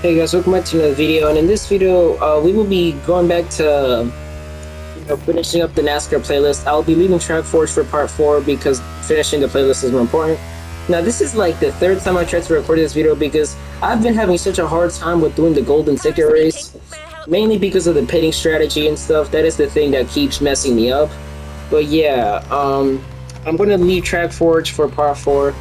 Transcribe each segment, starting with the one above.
Hey guys, welcome back to another video. And in this video, we will be going back to finishing up the NASCAR playlist. I'll be leaving Track Forge for part 4 because finishing the playlist is more important. Now, this is like the third time I tried to record this video because I've been having such a hard time with doing the golden ticket race, mainly because of the pitting strategy and stuff. That is the thing that keeps messing me up. But yeah, I'm going to leave Track Forge for part 4.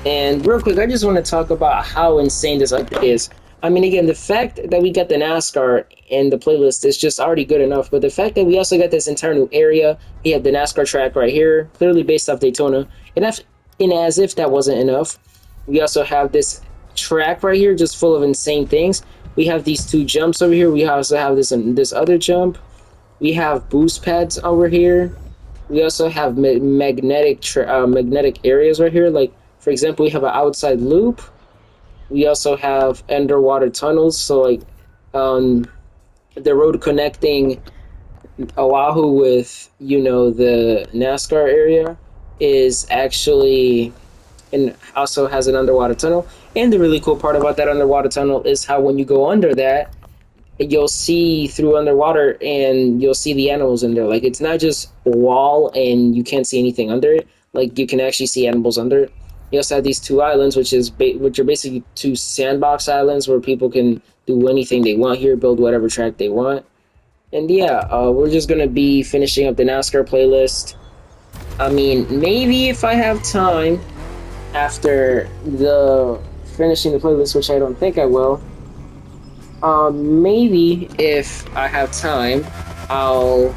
And real quick, I just want to talk about how insane this update is. I mean, again, the fact that we got the NASCAR in the playlist is just already good enough. But the fact that we also got this entire new area, we have the NASCAR track right here, clearly based off Daytona. And as if that wasn't enough, we also have this track right here, just full of insane things. We have these two jumps over here. We also have this other jump. We have boost pads over here. We also have magnetic areas right here. Like, for example, we have an outside loop. We also have underwater tunnels. So like the road connecting Oahu with the NASCAR area is actually and also has an underwater tunnel. And the really cool part about that underwater tunnel is how when you go under that, you'll see through underwater and you'll see the animals in there. Like it's not just a wall and you can't see anything under it. Like you can actually see animals under it. You also have these two islands, which are basically two sandbox islands where people can do anything they want here, build whatever track they want. And yeah, we're just gonna be finishing up the NASCAR playlist. I mean, maybe if I have time after the finishing the playlist, which I don't think I will. Maybe if I have time, I'll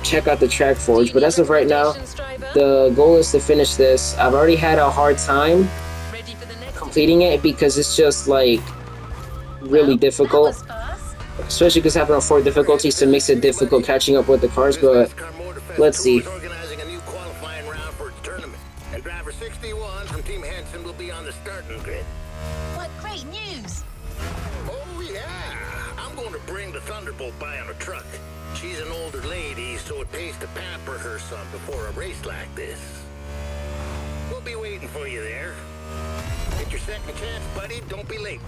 check out the Track Forge. But as of right now, the goal is to finish this. I've already had a hard time completing it because it's just like really difficult, especially because having a 4 difficulties to makes it difficult catching up with the cars. But let's see. Organizing a new qualifying round for its tournament, and driver 61 from Team Henson will be on the starting grid. What great news! Oh yeah, I'm going to bring the Thunderbolt by on a truck. She's an older lady, so it pays to pamper her some before a race like this. We'll be waiting for you there. Get your second chance, buddy. Don't be late.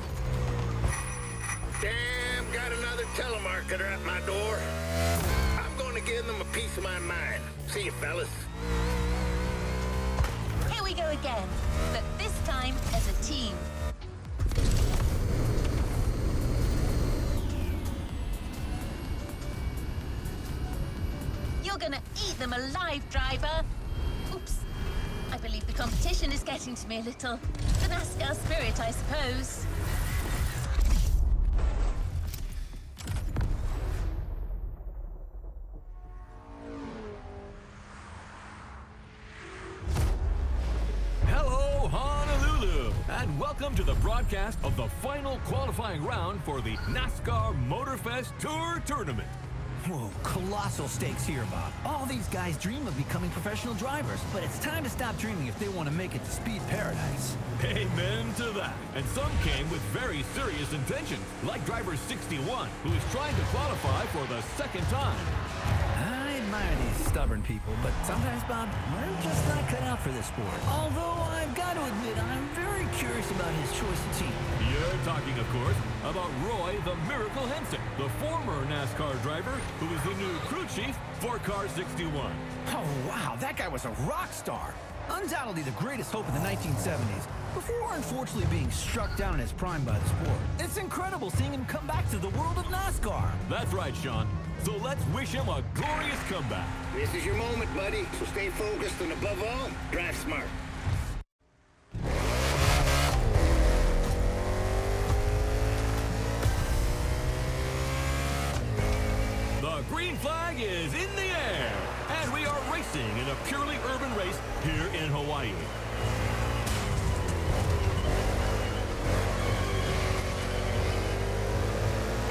Damn, got another telemarketer at my door. I'm going to give them a piece of my mind. See you, fellas. Here we go again, but this time as a team. You're gonna eat them alive, driver. Oops. I believe the competition is getting to me a little. The NASCAR spirit, I suppose. Hello, Honolulu, and welcome to the broadcast of the final qualifying round for the NASCAR Motorfest Tour Tournament. Whoa, colossal stakes here, Bob. All these guys dream of becoming professional drivers, but it's time to stop dreaming if they want to make it to speed paradise. Amen to that. And some came with very serious intentions, like driver 61, who is trying to qualify for the second time. I admire these stubborn people, but sometimes, Bob, we're just not cut out for this sport. Although I've got to admit, I'm very curious about his choice of team. You're talking, of course, about Roy the Miracle Henson, the former NASCAR driver who is the new crew chief for Car 61. Oh, wow, that guy was a rock star. Undoubtedly the greatest hope in the 1970s, before unfortunately being struck down in his prime by the sport. It's incredible seeing him come back to the world of NASCAR. That's right, Sean. So let's wish him a glorious comeback. This is your moment, buddy, so stay focused and above all, drive smart. The green flag is in the air, and we are racing in a purely urban race here in Hawaii.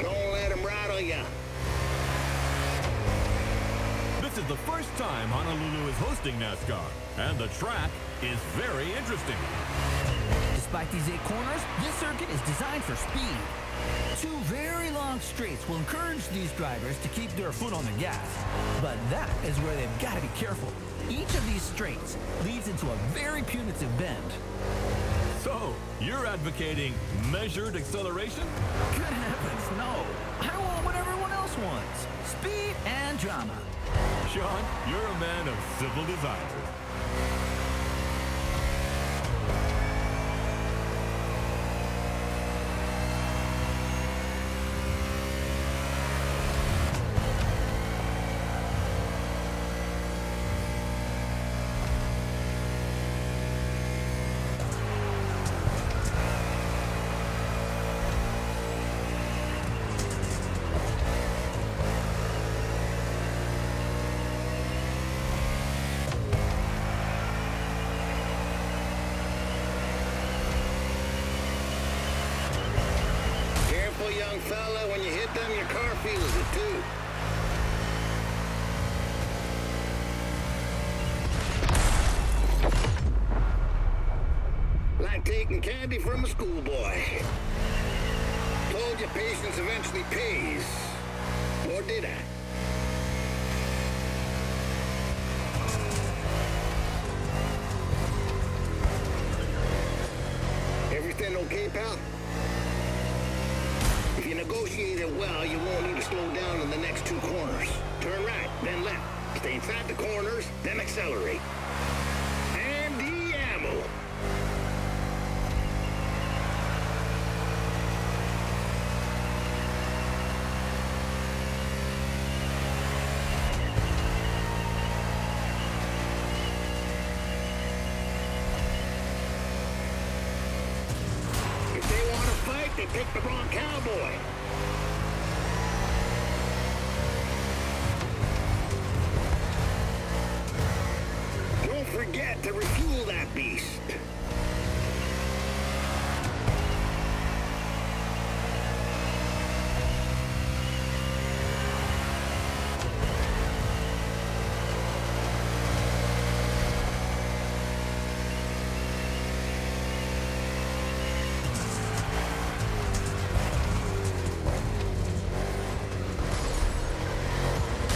Don't let him rattle ya. This is the first time Honolulu is hosting NASCAR, and the track is very interesting. Despite these 8 corners, this circuit is designed for speed. 2 very long straights will encourage these drivers to keep their foot on the gas. But that is where they've got to be careful. Each of these straights leads into a very punitive bend. So, you're advocating measured acceleration? Good heavens, no. I want what everyone else wants. Speed and drama. Sean, you're a man of civil desires. Young fella, when you hit them, your car feels it too. Like taking candy from a schoolboy. Told you patience eventually pays. Or did I? Everything okay, pal? If you negotiate it well, you won't need to slow down in the next two corners. Turn right, then left. Stay inside the corners, then accelerate. And the ammo. If they want to fight, they pick the wrong cowboy. Don't forget to refuel that beast.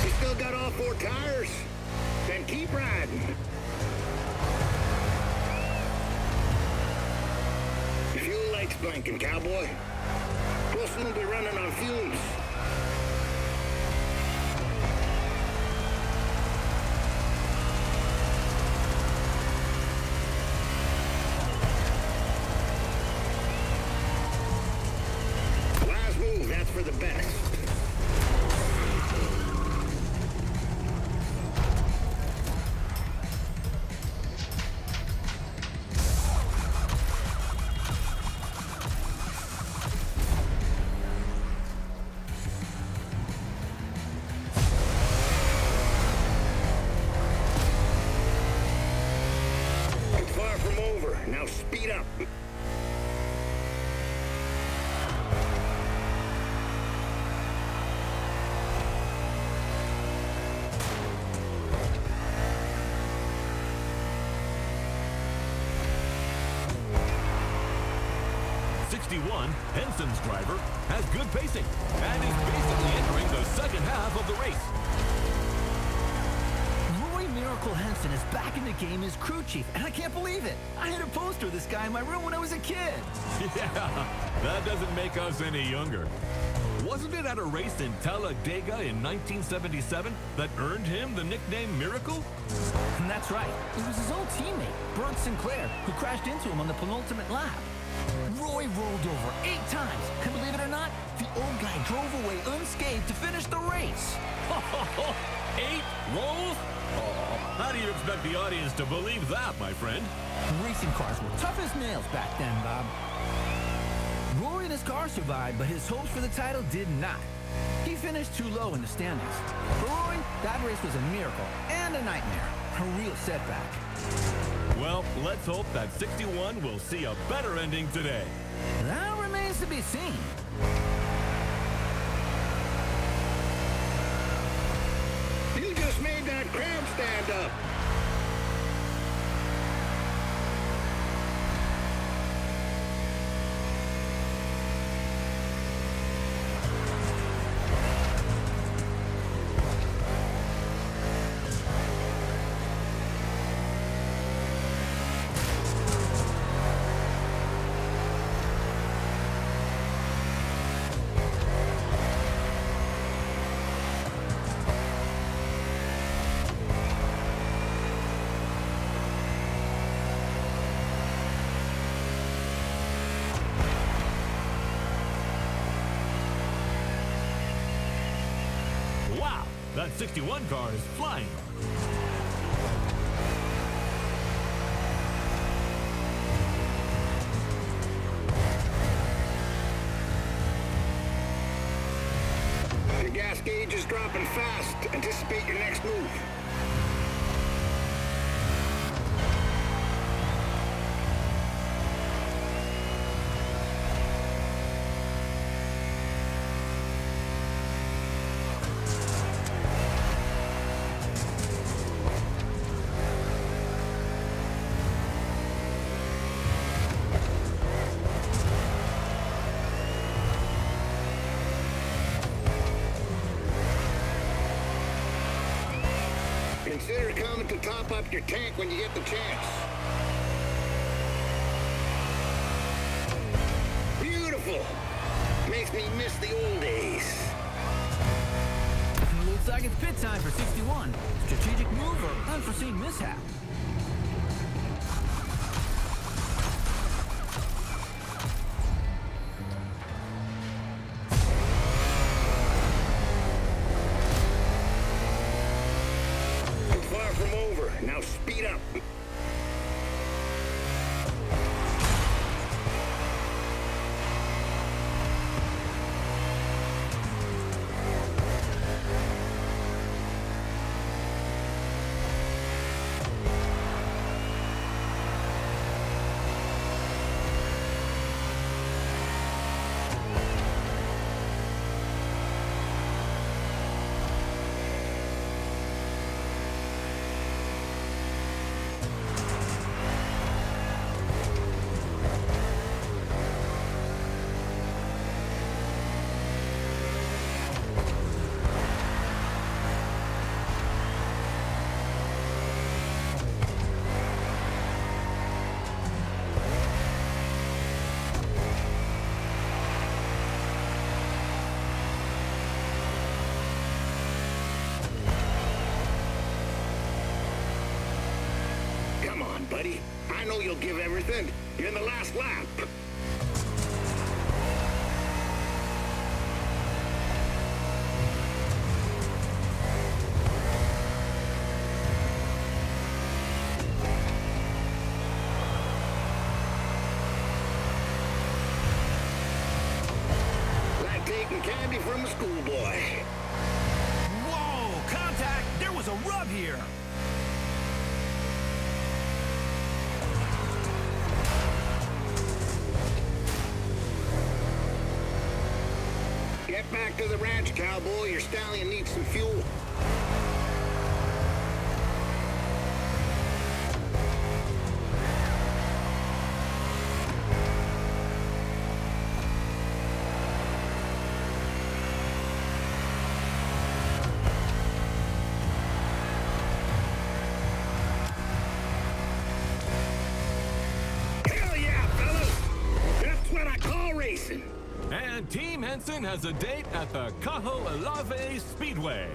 You still got all four tires? Then keep riding. The fuel light's blinking, cowboy. We'll soon be running on fumes. Last move, that's for the best. It's far from over. Now speed up. Henson's driver has good pacing and is basically entering the second half of the race. Roy Miracle Henson is back in the game as crew chief, and I can't believe it. I had a poster of this guy in my room when I was a kid. Yeah, that doesn't make us any younger. Wasn't it at a race in Talladega in 1977 that earned him the nickname Miracle? And that's right. It was his old teammate, Brent Sinclair, who crashed into him on the penultimate lap. Roy rolled over 8 times, and believe it or not, the old guy drove away unscathed to finish the race. 8 rolls? Oh, how do you expect the audience to believe that, my friend? Racing cars were tough as nails back then, Bob. Roy and his car survived, but his hopes for the title did not. He finished too low in the standings. For Roy, that race was a miracle and a nightmare, a real setback. Well, let's hope that 61 will see a better ending today. That remains to be seen. You just made that cram stand up. That 61 car is flying. Your gas gauge is dropping fast. Anticipate your next move. Consider coming to top up your tank when you get the chance. Beautiful. Makes me miss the old days. Looks like it's pit time for 61. Strategic move or unforeseen mishap? Far from over. Now speed up. Come on, buddy. I know you'll give everything. You're in the last lap. Like taking candy from a schoolboy. Whoa! Contact! There was a rub here! Get back to the ranch, cowboy. Your stallion needs some fuel. Hell yeah, fellas! That's what I call racing. And Team Henson has a date at the Kaho'olawe Speedway.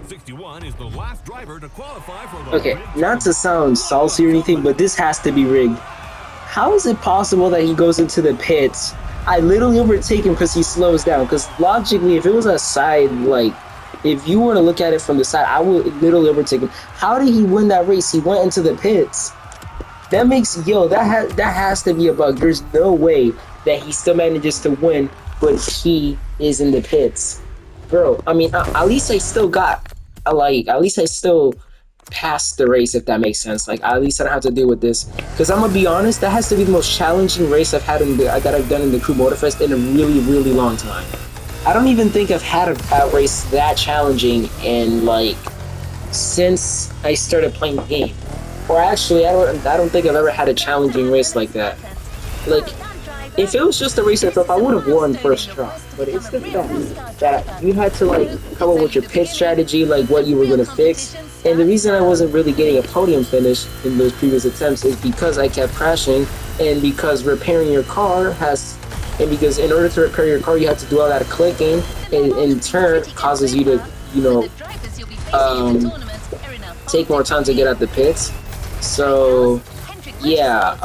61 is the last driver to qualify for the Okay, big not to sound saucy or anything, but this has to be rigged. How is it possible that he goes into the pits? I literally overtake him because he slows down. Because logically, if it was a side, like, if you were to look at it from the side, I would literally overtake him. How did he win that race? He went into the pits. That makes, yo, that has to be a bug. There's no way that he still manages to win, but he is in the pits. Bro, I mean, at least I still got, at least I still passed the race, if that makes sense. Like, at least I don't have to deal with this. Because I'm gonna be honest, that has to be the most challenging race I've had that I've done in the Crew Motorfest in a really, really long time. I don't even think I've had a race that challenging in, like, since I started playing the game. Or actually, I don't think I've ever had a challenging race like that. Like, if it was just a race itself, I would have won first try. But it's the fact that you had to, like, come up with your pit strategy, like what you were gonna fix. And the reason I wasn't really getting a podium finish in those previous attempts is because I kept crashing, and because repairing your car and because in order to repair your car, you have to do all that clicking, and in turn causes you to, you know, take more time to get out the pits. So yeah,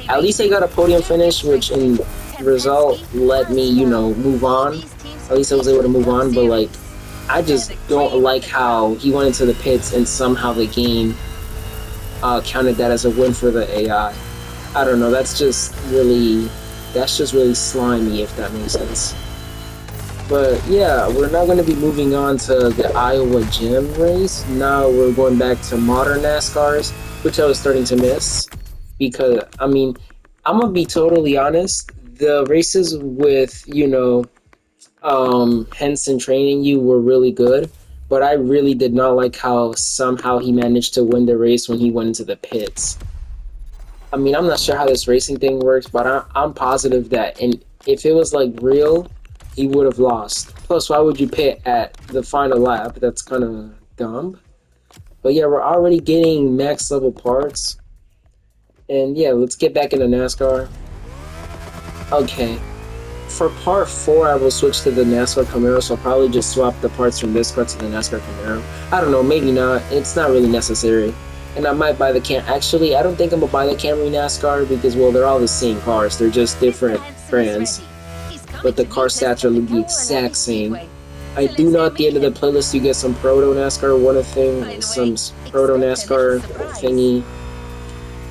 at least I got a podium finish, which in result let me, you know, move on. At least I was able to move on, but like, I just don't like how he went into the pits and somehow the game counted that as a win for the AI. I don't know. That's just really slimy, if that makes sense. But yeah, we're now going to be moving on to the Iowa Gym race. Now we're going back to modern NASCARs, which I was starting to miss. Because, I mean, I'm going to be totally honest. The races with, Henson training you were really good. But I really did not like how somehow he managed to win the race when he went into the pits. I mean, I'm not sure how this racing thing works, but I'm positive that if it was like real, he would have lost. Plus, why would you pit at the final lap? That's kind of dumb. But yeah, we're already getting max level parts. And yeah, let's get back into NASCAR. Okay. For part 4, I will switch to the NASCAR Camaro, so I'll probably just swap the parts from this car to the NASCAR Camaro. I don't know, maybe not. It's not really necessary. And I might buy the Actually, I don't think I'm gonna buy the Camry NASCAR because, well, they're all the same cars. They're just different brands. But the car stats are the exact same. I do know at the end of the playlist you get some Proto NASCAR some Proto NASCAR thingy.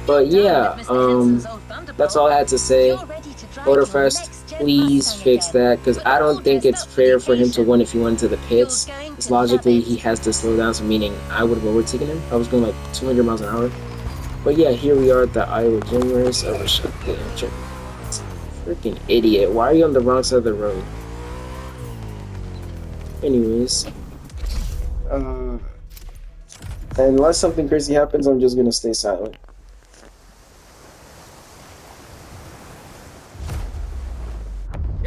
But yeah, that's all I had to say. Motorfest, please fix that, because I don't think it's fair for him to win if he went to the pits. Because logically, he has to slow down, so meaning I would have overtaken him. I was going like 200 miles an hour. But yeah, here we are at the Iowa Gym race. Oh, shut the freaking idiot. Why are you on the wrong side of the road? Anyways. And unless something crazy happens, I'm just gonna stay silent.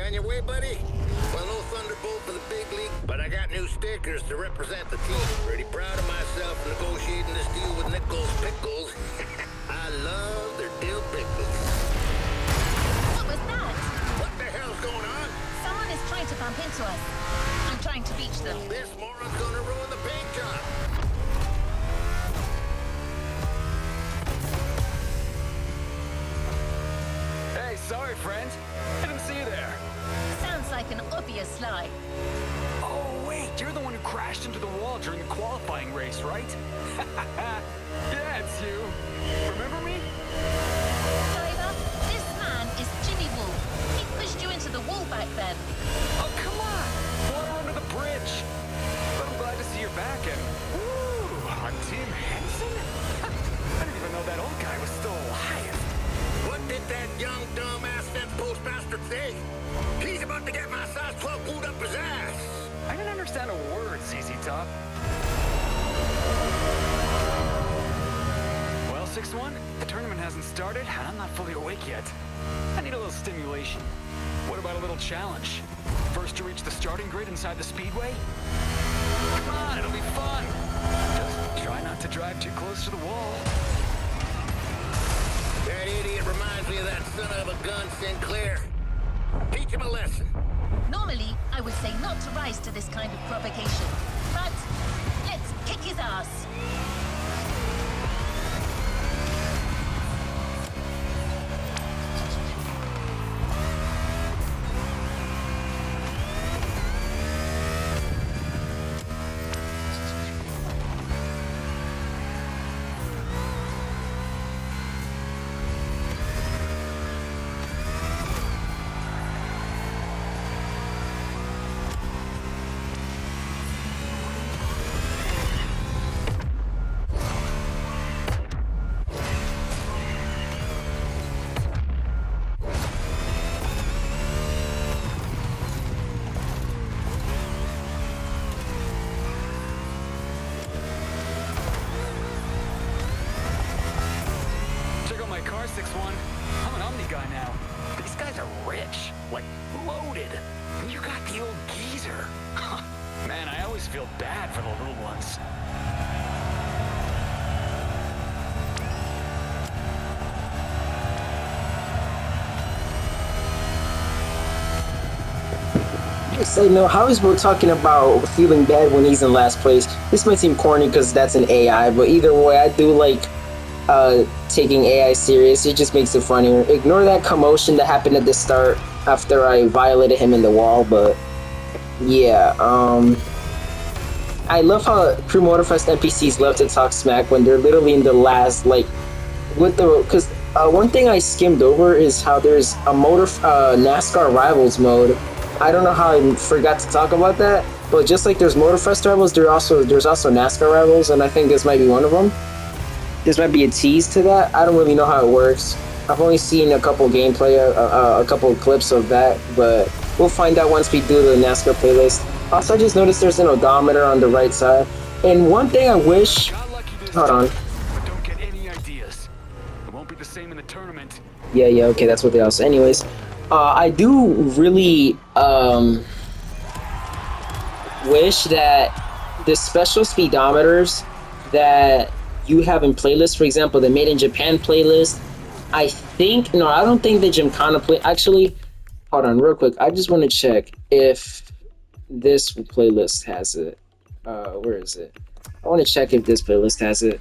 On your way, buddy? Well, no Thunderbolt for the big league, but I got new stickers to represent the team. Pretty proud of myself negotiating this deal with Nichols Pickles. I love their dill pickles. What was that? What the hell's going on? Someone is trying to bump into us. I'm trying to reach them. This moron's gonna ruin the paint job. Hey, sorry, friend. I didn't see you there. Sounds like an obvious lie. Oh, wait, you're the one who crashed into the wall during the qualifying race, right? Yeah, it's you. Remember me? Driver, this man is Jimmy Wall. He pushed you into the wall back then. Oh, come on! Water under the bridge. But I'm glad to see you're back and... Ooh, on Team Henson? I didn't even know that old guy was still alive. What did that young dumbass fence postmaster say? He's about to get my size 12 boot up his ass. I didn't understand a word, ZZ Top. Well, 6-1, the tournament hasn't started, and I'm not fully awake yet. I need a little stimulation. What about a little challenge? First to reach the starting grid inside the speedway? Come on, it'll be fun. Just try not to drive too close to the wall. That idiot reminds me of that son of a gun Sinclair. Teach him a lesson. Normally, I would say not to rise to this kind of provocation. But let's kick his ass. car, 6-1. I'm an Omni guy now. These guys are rich, like loaded. And you got the old geezer. Man, I always feel bad for the little ones. So, no, how is Bo talking about feeling bad when he's in last place? This might seem corny because that's an AI, but either way, I do like taking AI serious. It just makes it funnier. Ignore that commotion that happened at the start after I violated him in the wall, but yeah, I love how Crew Motorfest NPCs love to talk smack when they're literally in the last, like, with the, because one thing I skimmed over is how there's a NASCAR Rivals mode. I don't know how I forgot to talk about that, but just like there's Motorfest Rivals, there's also NASCAR Rivals, and I think this might be one of them. This might be a tease to that. I don't really know how it works. I've only seen a couple gameplay, a couple clips of that, but we'll find out once we do the NASCAR playlist. Also, I just noticed there's an odometer on the right side. And one thing I wish... Hold on. But don't get any ideas. It won't be the same in the tournament. Yeah, okay, that's what they all say. Anyways, I do really wish that the special speedometers that you have in playlists, for example, the Made in Japan playlist, I don't think the Gymkhana play... Actually, hold on real quick. I just want to check if this playlist has it. Where is it? I want to check if this playlist has it.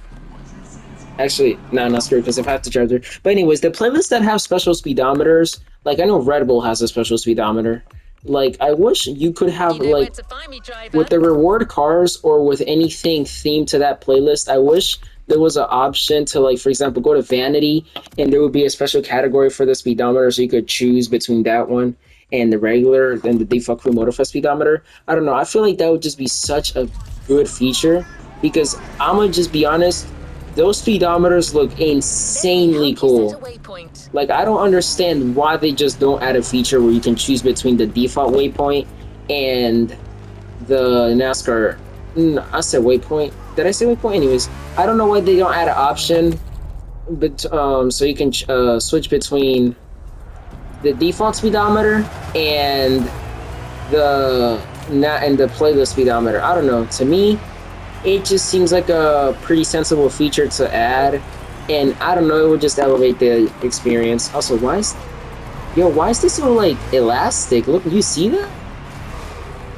Actually, no, not screwed because if I have to charge it. But anyways, the playlists that have special speedometers, like I know Red Bull has a special speedometer. Like, I wish you could have, You know like, where to find me, driver. with the reward cars or with anything themed to that playlist, I wish there was an option to, like, for example, go to Vanity and there would be a special category for the speedometer so you could choose between that one and the regular and the default Crew Motorfest speedometer. I don't know. I feel like that would just be such a good feature because I'm gonna just be honest, those speedometers look insanely cool. Like, I don't understand why they just don't add a feature where you can choose between the default waypoint and the NASCAR. I said waypoint. Did I say waypoint? Anyways, I don't know why they don't add an option, but so you can switch between the default speedometer and the playlist speedometer. I don't know. To me, it just seems like a pretty sensible feature to add, and I don't know, it would just elevate the experience. Also, why is this so, like, elastic? Look, you see that?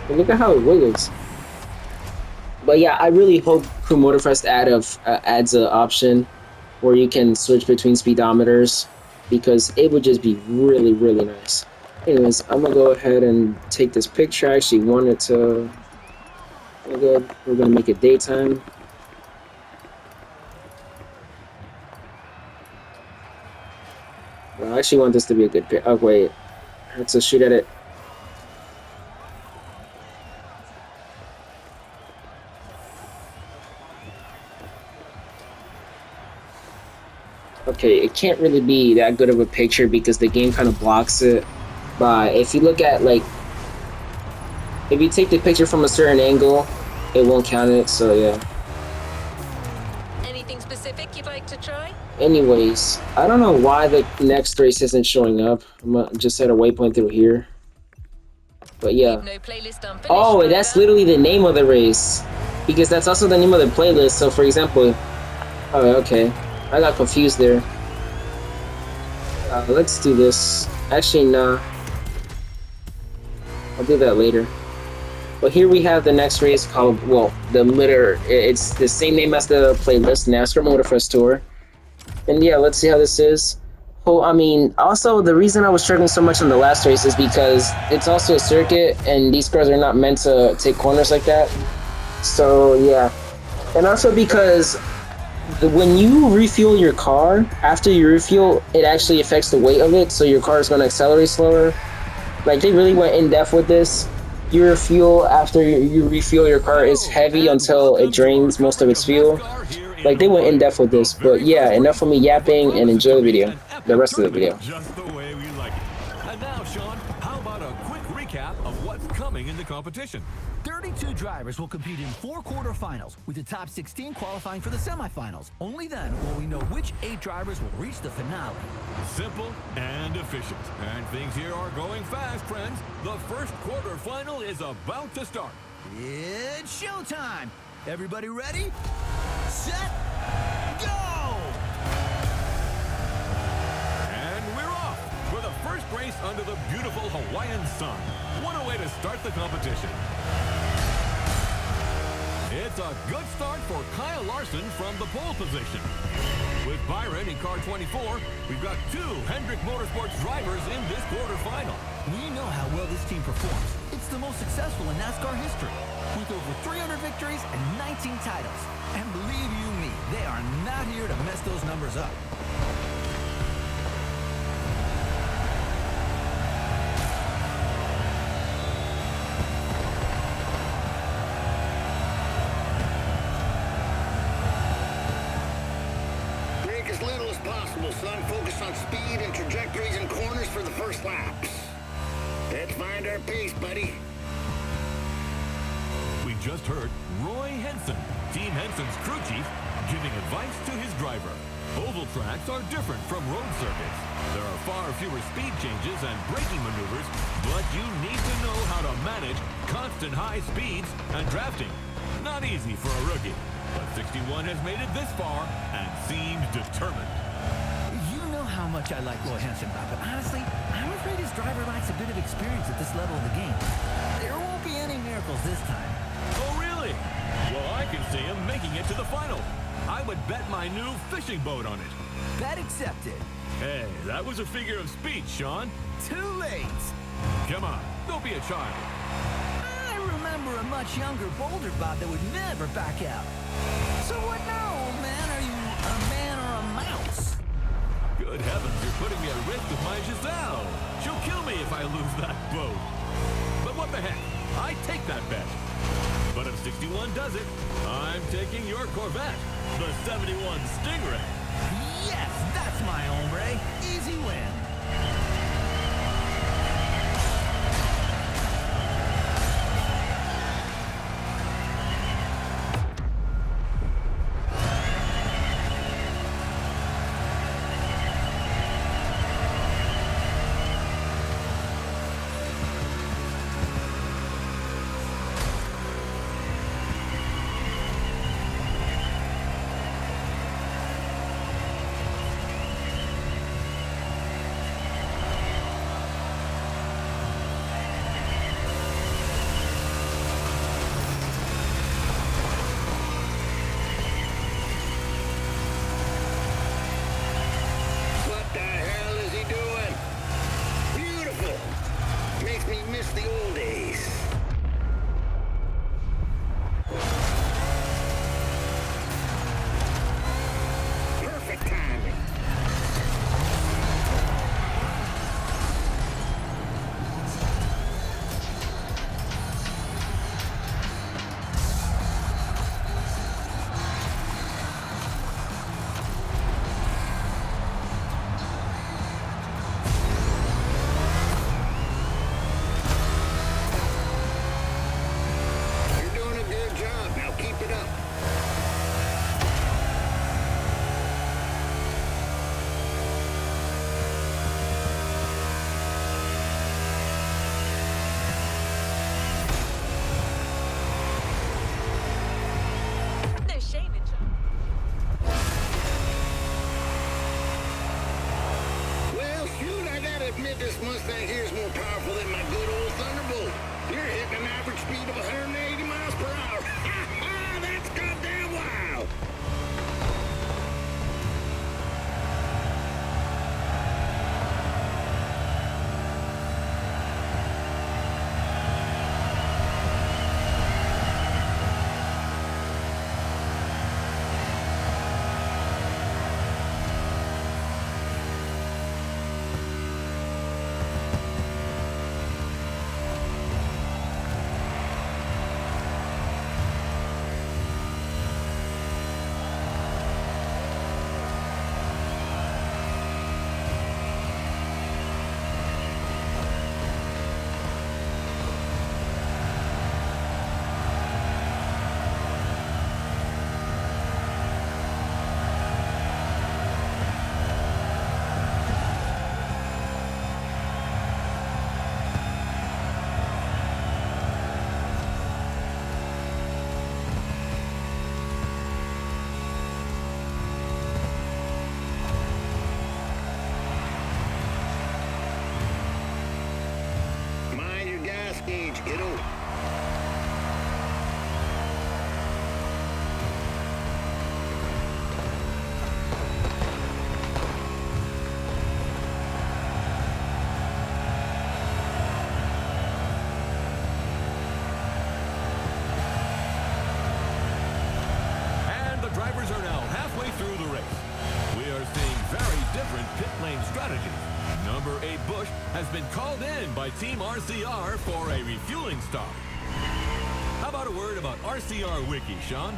Look at how it wiggles. But yeah, I really hope Crew Motorfest adds an option where you can switch between speedometers because it would just be really, really nice. Anyways, I'm gonna go ahead and take this picture. I actually wanted to... We're gonna make it daytime. I actually want this to be a good picture. Oh wait, let's shoot at it. Okay, it can't really be that good of a picture because the game kind of blocks it. But if you look at, like, if you take the picture from a certain angle, it won't count it, so yeah. Anything specific you'd like to try? Anyways, I don't know why the next race isn't showing up. I'm just at a waypoint through here. But yeah. No playlist unfinished, Oh, that's literally the name of the race. Because that's also the name of the playlist, so for example... Oh, okay. I got confused there. Let's do this. Actually, nah. I'll do that later. But here we have the next race called, well, it's the same name as the playlist, NASCAR Motorfest Tour. And yeah, let's see how this is. Oh, I mean, also the reason I was struggling so much in the last race is because it's also a circuit and these cars are not meant to take corners like that. So yeah. And also because when you refuel your car, after you refuel, it actually affects the weight of it, so your car is going to accelerate slower. Like, they really went in depth with this. Your fuel after you refuel your car is heavy until it drains most of its fuel. Like, they went in depth with this. But yeah, enough of me yapping and enjoy the video. The rest of the video. Just the way we like it. And now, Sean, how about a quick recap of what's coming in the competition? 32 drivers will compete in 4 quarterfinals, with the top 16 qualifying for the semifinals. Only then will we know which 8 drivers will reach the finale. Simple and efficient. And things here are going fast, friends. The first quarterfinal is about to start. It's showtime! Everybody ready? Set! Go! And we're off for the first race under the beautiful Hawaiian sun. What a way to start the competition. It's a good start for Kyle Larson from the pole position. With Byron in car 24, we've got 2 Hendrick Motorsports drivers in this quarterfinal. We know how well this team performs. It's It's the most successful in NASCAR history, with over 300 victories and 19 titles. And believe you me, they are not here to mess those numbers up. Break as little as possible, son. Focus on speed and trajectories and corners for the first laps. Let's find our pace, buddy. We just heard Roy Henson, Team Henson's crew chief, giving advice to his driver. Oval tracks are different from road circuits. There are far fewer speed changes and braking maneuvers, but you need to know how to manage constant high speeds and drafting. Not easy for a rookie, but 61 has made it this far and seems determined. You know how much I like Roy Henson, Bob, but honestly, I'm afraid his driver lacks a bit of experience at this level of the game. There won't be any miracles this time. Oh, really? Well, I can see him making it to the final. I would bet my new fishing boat on it. Bet accepted. Hey, that was a figure of speech, Sean. Too late. Come on, don't be a child. I remember a much younger, bolder Bob that would never back out. So what now, old man? Are you a man or a mouse? Good heavens, you're putting me at risk with my Giselle. She'll kill me if I lose that boat. But what the heck? I take that bet. But if 61 does it, I'm taking your Corvette, the 71 Stingray. Yes, that's my hombre. Easy win. What the hell is he doing? Beautiful. Makes me miss the old days. Perfect timing. You're doing a good job. Now keep it up. No shame in Well, shoot, I gotta admit this Mustang here's more powerful than my good old Thunderbolt. You're hitting an average speed of 180 miles per hour. That's goddamn wild. Mind your gas gauge, kiddo. through the race. We are seeing very different pit lane strategies. Number 8 Bush has been called in by Team RCR for a refueling stop. How about a word about RCR Wiki, Sean?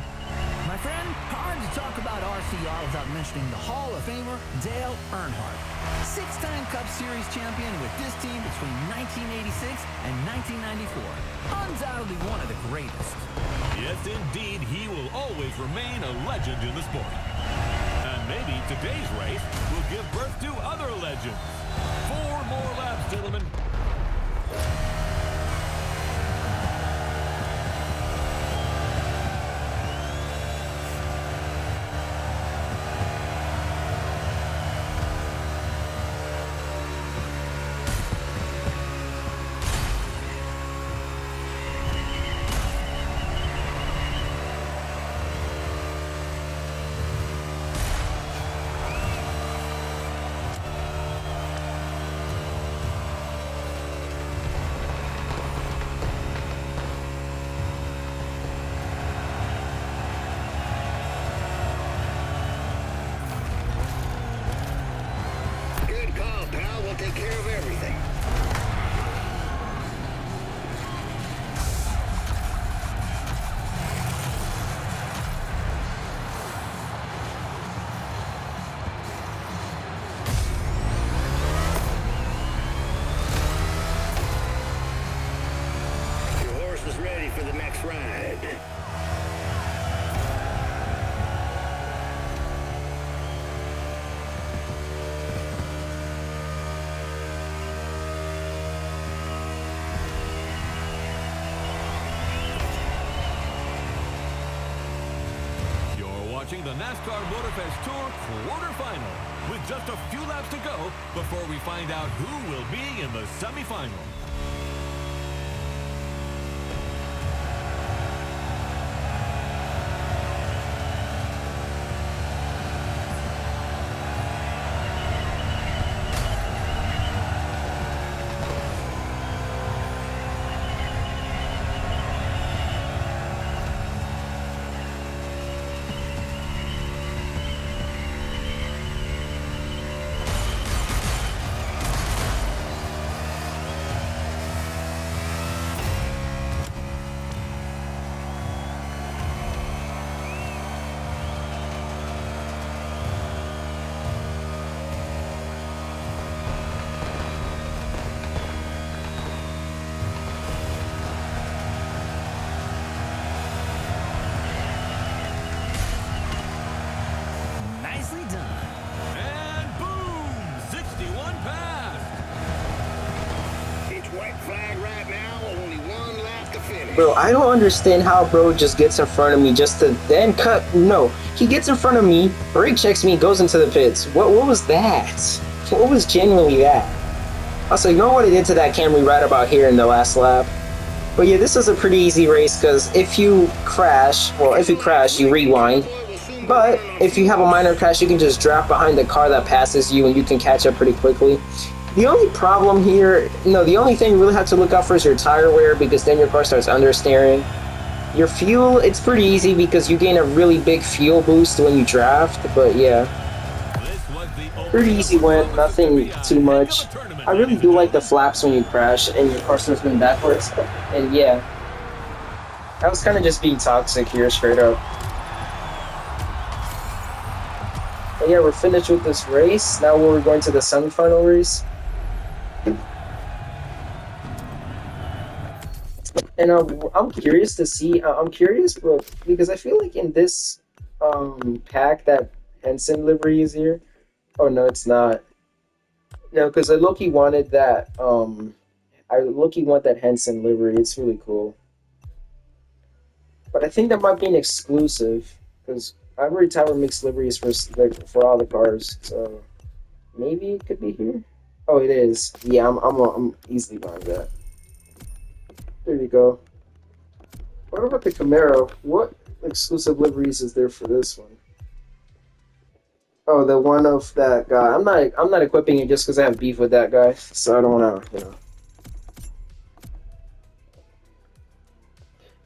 My friend, hard to talk about RCR without mentioning the Hall of Famer, Dale Earnhardt. 6-time Cup Series champion with this team between 1986 and 1994. Undoubtedly one of the greatest. Yes, indeed, he will always remain a legend in the sport. And maybe today's race will give birth to other legends. 4 more laps, gentlemen. Good call, pal. We'll take care of everything. Your horse is ready for the next ride. You're watching the NASCAR Motorfest Tour quarterfinal with just a few laps to go before we find out who will be in the semifinal. Nicely done. And boom! 61 passed! It's white flag right now. Only one lap to finish. Bro, I don't understand how bro just gets in front of me just to then cut. No, he gets in front of me, brake checks me, goes into the pits. What was that? What was genuinely that? Also, you know what I did to that Camry right about here in the last lap? But yeah, this is a pretty easy race because if you crash, you rewind. But if you have a minor crash, you can just drop behind the car that passes you and you can catch up pretty quickly. The only problem here, the only thing you really have to look out for is your tire wear, because then your car starts understeering. Your fuel, it's pretty easy because you gain a really big fuel boost when you draft, but yeah. Pretty easy win, nothing too much. I really do like the flaps when you crash and your car starts going backwards, and yeah. I was kind of just being toxic here, straight up. But yeah, we're finished with this race. Now we're going to the semifinal race. And I'm curious to see. I'm curious, bro, because I feel like in this pack that Henson livery is here. Oh no, it's not. No, because I low-key wanted that. I low-key want that Henson livery. It's really cool. But I think that might be an exclusive because Ivory Tower mixed liveries for all the cars. So maybe it could be here. Oh, it is. Yeah, I'm easily buying that. There you go. What about the Camaro? What exclusive liveries is there for this one? Oh, the one of that guy. I'm not equipping it just because I have beef with that guy, so I don't wanna.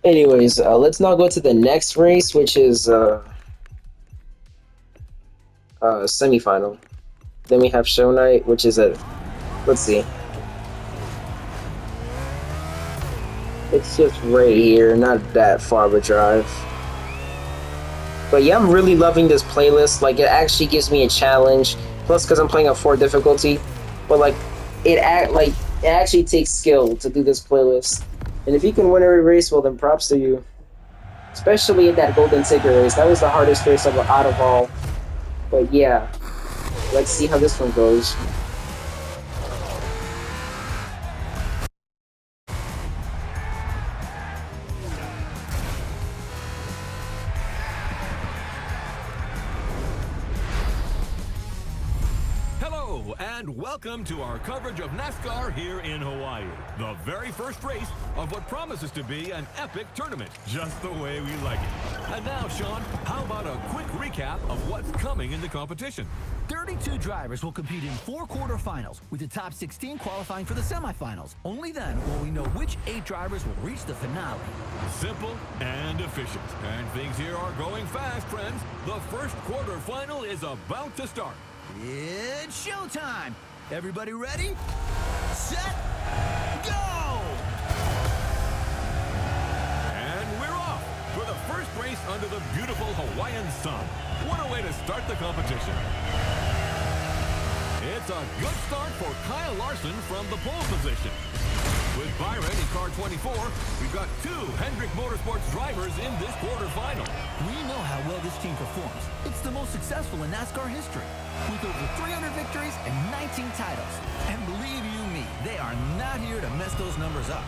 Anyways, let's now go to the next race, which is semifinal. Then we have show night, which is at, let's see. It's just right here, not that far of a drive. But yeah, I'm really loving this playlist. Like, it actually gives me a challenge. Plus, because I'm playing a 4 difficulty. But like, it actually takes skill to do this playlist. And if you can win every race, well then props to you. Especially in that golden ticket race. That was the hardest race out of all. But yeah, let's see how this one goes. Hello, and welcome to our coverage of NASCAR here in Hawaii. The very first race of what promises to be an epic tournament, just the way we like it. And now, Sean, how about a quick recap of what's coming in the competition? 32 drivers will compete in 4 quarterfinals, with the top 16 qualifying for the semifinals. Only then will we know which 8 drivers will reach the finale. Simple and efficient. And things here are going fast, friends. The first quarterfinal is about to start. It's showtime! Everybody ready? Set! Go! And we're off for the first race under the beautiful Hawaiian sun. What a way to start the competition. It's a good start for Kyle Larson from the pole position. With Byron in car 24, we've got 2 Hendrick Motorsports drivers in this quarterfinal. We know how well this team performs. It's the most successful in NASCAR history, with over 300 victories and 19 titles. And believe you me, they are not here to mess those numbers up.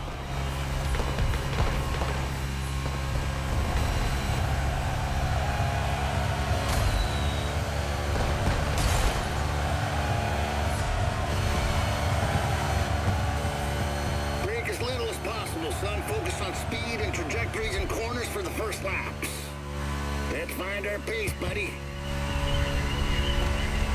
Break as little as possible, son. Focus on speed and trajectories and corners for the first laps. Let's find our pace, buddy.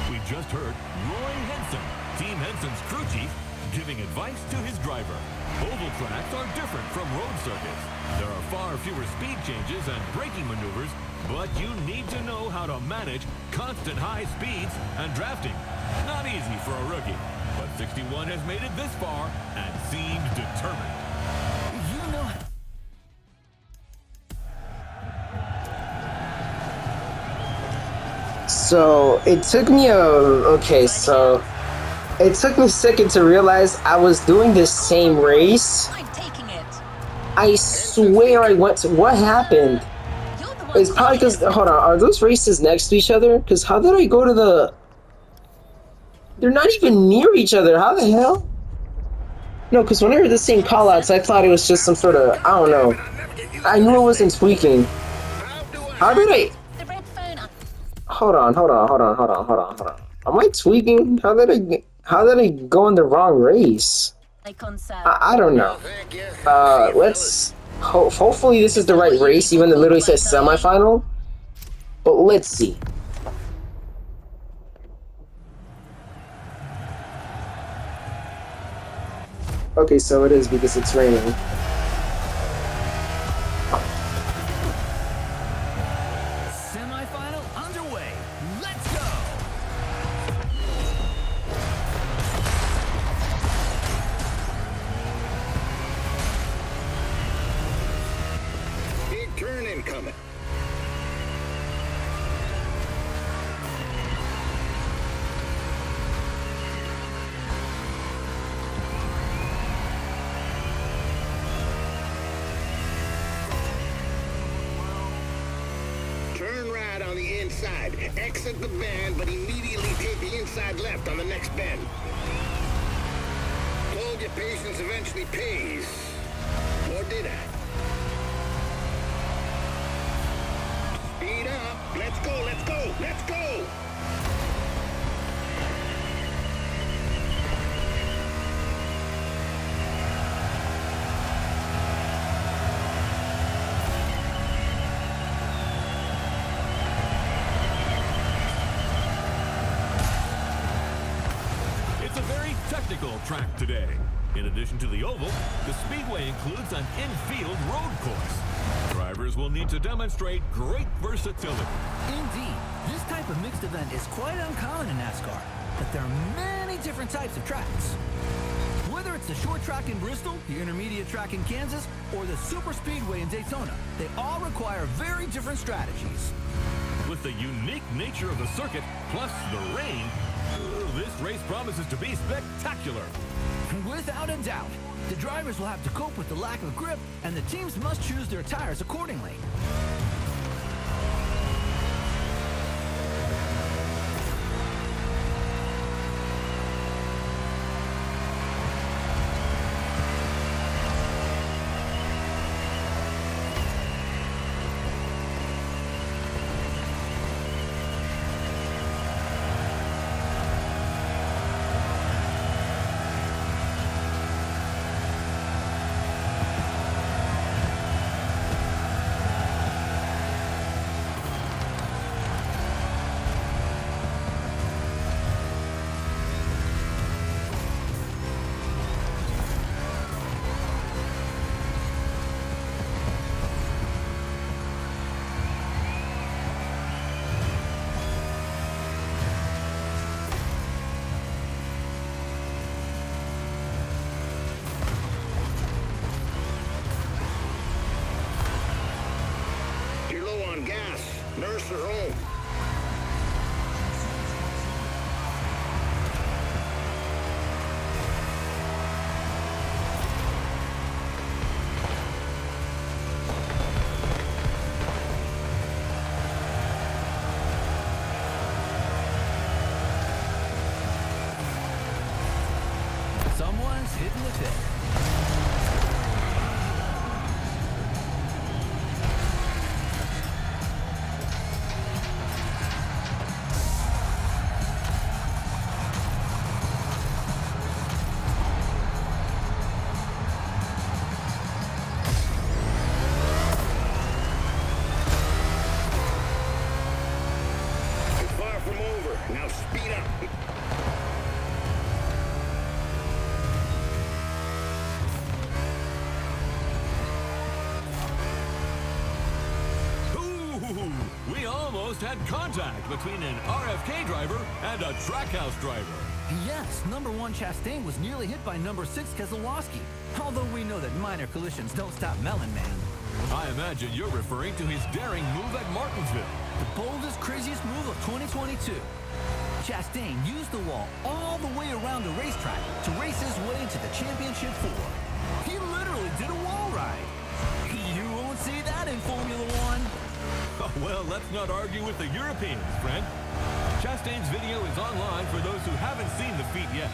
We just heard Roy Henson, Team Henson's crew chief, giving advice to his driver. Oval tracks are different from road circuits. There are far fewer speed changes and braking maneuvers, but you need to know how to manage constant high speeds and drafting. Not easy for a rookie, but 61 has made it this far and seemed determined. You know... So it took me it took me a second to realize I was doing this same race. I'm taking it. I swear I went to, what happened? You're the one. It's probably because, hold on, are those races next to each other? Because how did I go to the... They're not even near each other, how the hell? No, because when I heard the same callouts, I thought it was just some sort of, I don't know. I knew it wasn't tweaking. How did I... The red phone. Hold on. Am I tweaking? How did I go in the wrong race? Icon sound. I don't know. Let's... hopefully this is the right race, even though it literally says semifinal. But let's see. Okay, so it is because it's raining. Semifinal underway. Let's go! Big turn incoming. Turn right on the inside. Exit the bend, but immediately take the inside left on the next bend. Told you patience eventually pays. Or did I? Speed up. Let's go, let's go, let's go! It's a very technical track today. In addition to the oval, the speedway includes an infield road course. Drivers will need to demonstrate great versatility. Indeed, this type of mixed event is quite uncommon in NASCAR, but there are many different types of tracks. Whether it's the short track in Bristol, the intermediate track in Kansas, or the super speedway in Daytona, they all require very different strategies. With the unique nature of the circuit, plus the rain, this race promises to be spectacular. Without a doubt, the drivers will have to cope with the lack of grip, and the teams must choose their tires accordingly. You're low on gas. Nurse her home. Someone's hitting the tip. It's far from over. Now speed up. Ooh, we almost had contact between an RFK driver and a Trackhouse driver. Yes, number 1 Chastain was nearly hit by number 6 Keselowski. Although we know that minor collisions don't stop Melon Man. I imagine you're referring to his daring move at Martinsville. The boldest, craziest move of 2022. Chastain used the wall all the way around the racetrack to race his way into the championship 4. He literally did a wall ride. You won't see that in Formula One. Well, let's not argue with the Europeans, friend. Chastain's video is online for those who haven't seen the feat yet.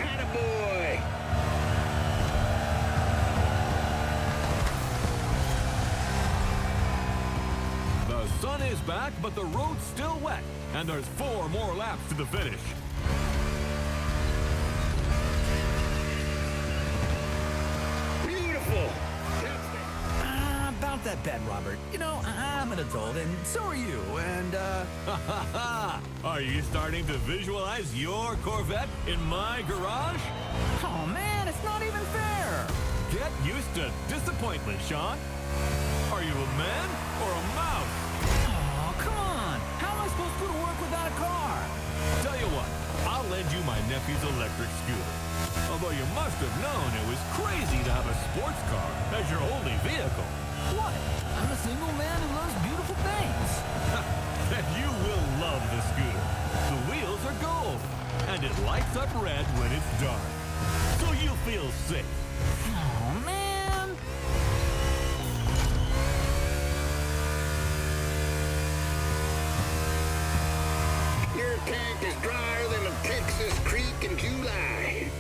Attaboy! The sun is back, but the road's still wet, and there's 4 more laps to the finish. Beautiful! About that bed, Robert. You know, I'm an adult, and so are you, and, Are you starting to visualize your Corvette in my garage? oh man, it's not even fair! Get used to disappointment, Sean. Are you a man or a mouse? Oh, come on! How am I supposed to go to work without a car? Tell you what, I'll lend you my nephew's electric scooter. Although you must have known it was crazy to have a sports car as your only vehicle. What? I'm a single man who loves beautiful things. Then you will love the scooter. The wheels are gold, and it lights up red when it's dark. So you feel safe. Oh, man. Your tank is drier than a Texas creek in July.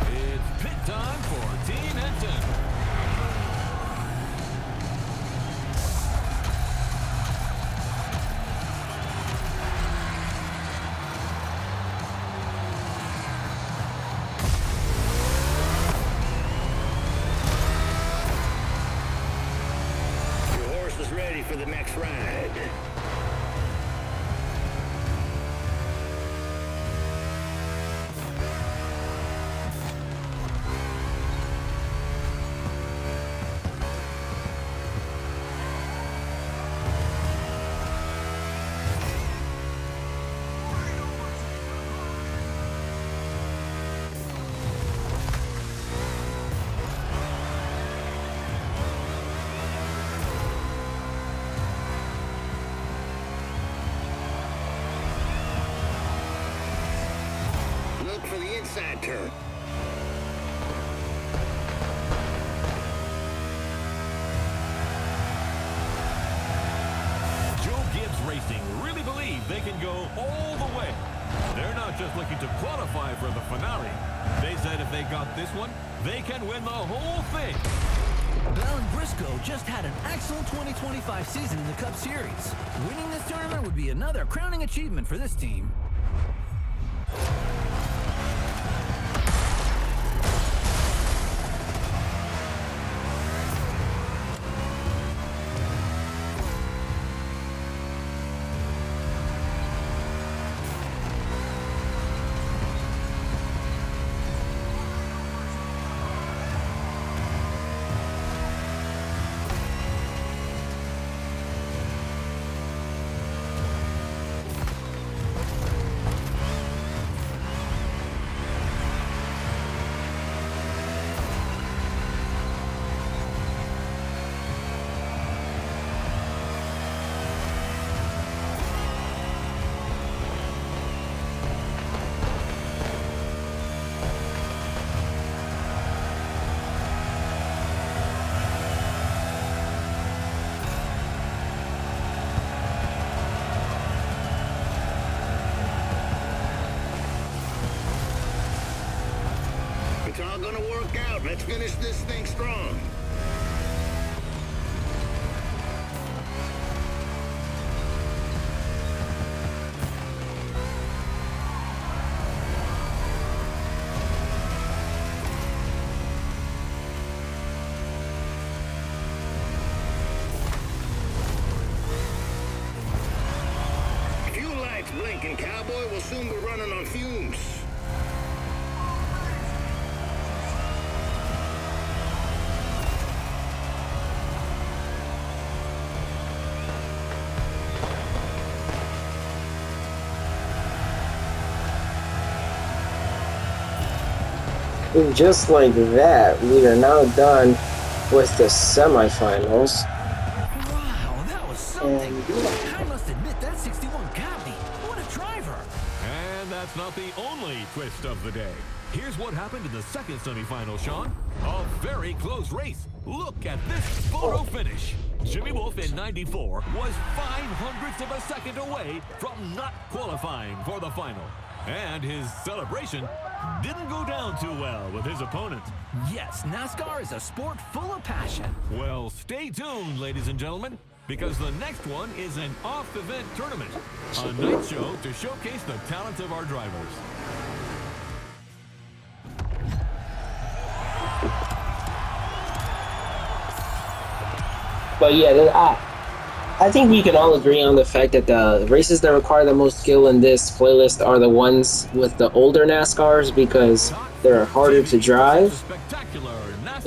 It's pit time for Team Henson. Your horse is ready for the next ride. Look for the inside turn. Joe Gibbs Racing really believe they can go all the way. They're not just looking to qualify for the finale. They said if they got this one, they can win the whole thing. Bell and Briscoe just had an excellent 2025 season in the Cup Series. Winning this tournament would be another crowning achievement for this team. It's all gonna work out. Let's finish this thing strong. Fuel lights blinking, cowboy. We'll soon be running on fumes. And just like that, we are now done with the semifinals. Wow, that was something. And I must admit, that 61 got me. What a driver. And that's not the only twist of the day. Here's what happened in the second semifinal, Sean. A very close race. Look at this photo finish. Jimmy Wolf in 94 was 0.05 of a second away from not qualifying for the final. And his celebration didn't go down too well with his opponent. Yes, NASCAR is a sport full of passion. Well, stay tuned, ladies and gentlemen, because the next one is an off-event tournament, a night show to showcase the talents of our drivers. But yeah, I think we can all agree on the fact that the races that require the most skill in this playlist are the ones with the older NASCARs because Talk they're Sports harder to TV presents a drive spectacular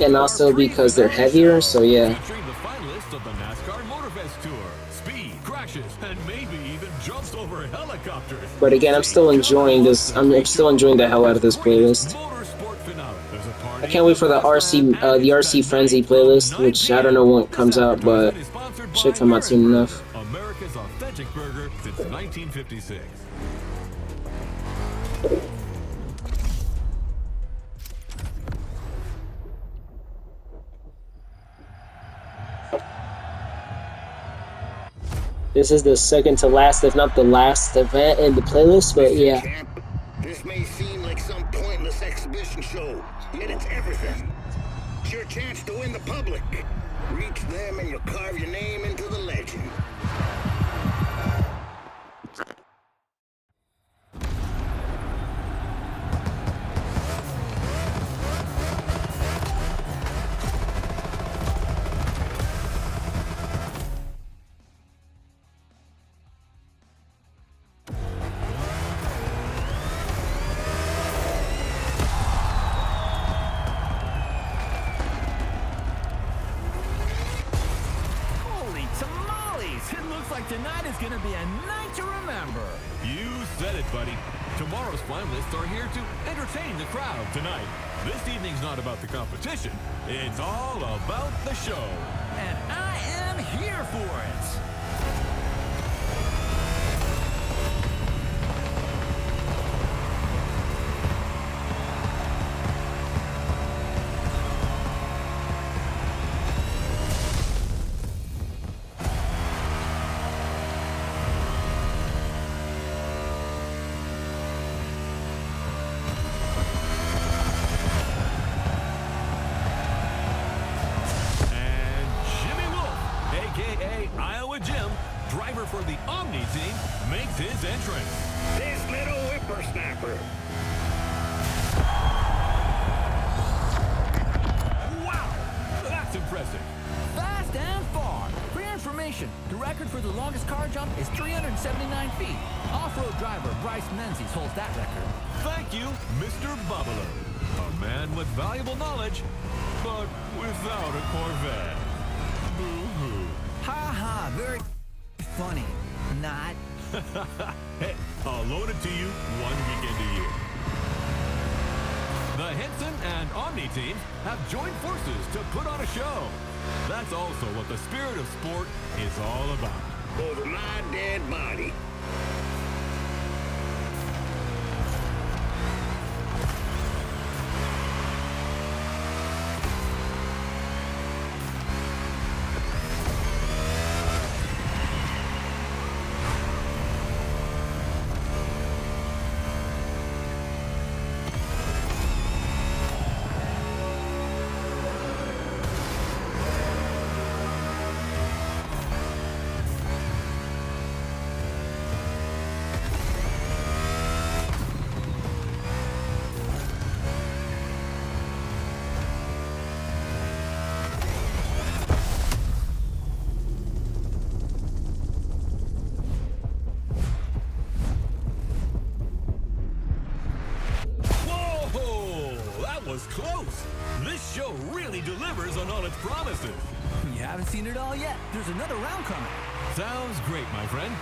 and NASCAR also because they're pre-finale heavier. show So yeah. featuring the finalists of the NASCAR Motorfest Tour. Speed, crashes, and maybe even jumps over helicopters. But again, I'm Stay still tuned to enjoying watch this. the I'm still pre-show of enjoying the hell out of America's this greatest playlist. motorsport finale. There's a I party can't in wait the for the fast lane, and the it's RC Frenzy tonight from playlist, 9 which I don't p.m. know when it This comes out, but advertisement is sponsored should by come out soon enough. Burger, America's authentic burger since 1956. This is the second to last, if not the last event in the playlist, but Listen, yeah. champ, this may seem like some pointless exhibition show, yet it's everything. It's your chance to win the public. Reach them and you'll carve your name into the legend. Holy tamales! It looks like tonight is gonna be a night to remember. You said it, buddy. Tomorrow's finalists are here to entertain the crowd tonight. This evening's not about the competition. It's all about the show. And I am here for it. And Jimmy Wolf, a.k.a. Iowa Jim, driver for the Omni team, makes his entrance. This little whippersnapper. Wow, that's impressive. Fast and far. For your information, the record for the longest car jump is 379 feet. Off-road driver Bryce Menzies holds that record. Thank you, Mr. Bubbler. A man with valuable knowledge, but without a Corvette. Boo-hoo. Ha ha, very funny. Not. Hey, I'll loan it to you 1 weekend a year. The Henson and Omni teams have joined forces to put on a show. That's also what the spirit of sport is all about. Over my dead body. Whoa, that was close. This show really delivers on all its promises. You haven't seen it all yet. There's another round coming. Sounds great, my friend.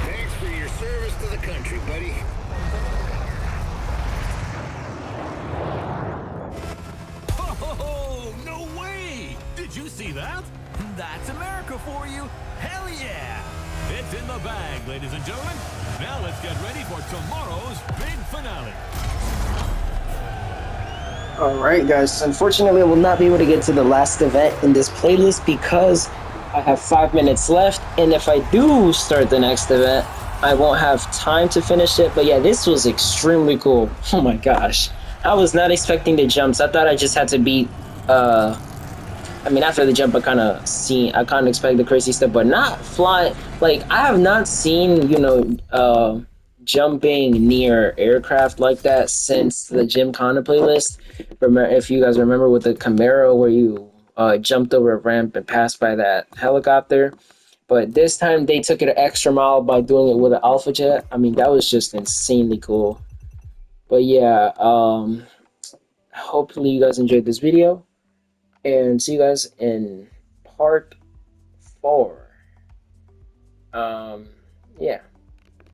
Thanks for your service to the country, buddy. Oh, no way! Did you see that? That's America for you. Hell yeah! It's in the bag, ladies and gentlemen. Now let's get ready for tomorrow's big finale. Alright guys, unfortunately I will not be able to get to the last event in this playlist because I have 5 minutes left, and if I do start the next event, I won't have time to finish it. But yeah, this was extremely cool. Oh my gosh. I was not expecting the jumps. I thought I just had to beat I mean, after the jump, I kind of expect the crazy stuff, but not fly. Like, I have not seen, jumping near aircraft like that since the Gymkhana playlist. Remember, if you guys remember with the Camaro where you jumped over a ramp and passed by that helicopter. But this time they took it an extra mile by doing it with an Alpha Jet. I mean, that was just insanely cool. But yeah, hopefully you guys enjoyed this video, and see you guys in part 4. Yeah.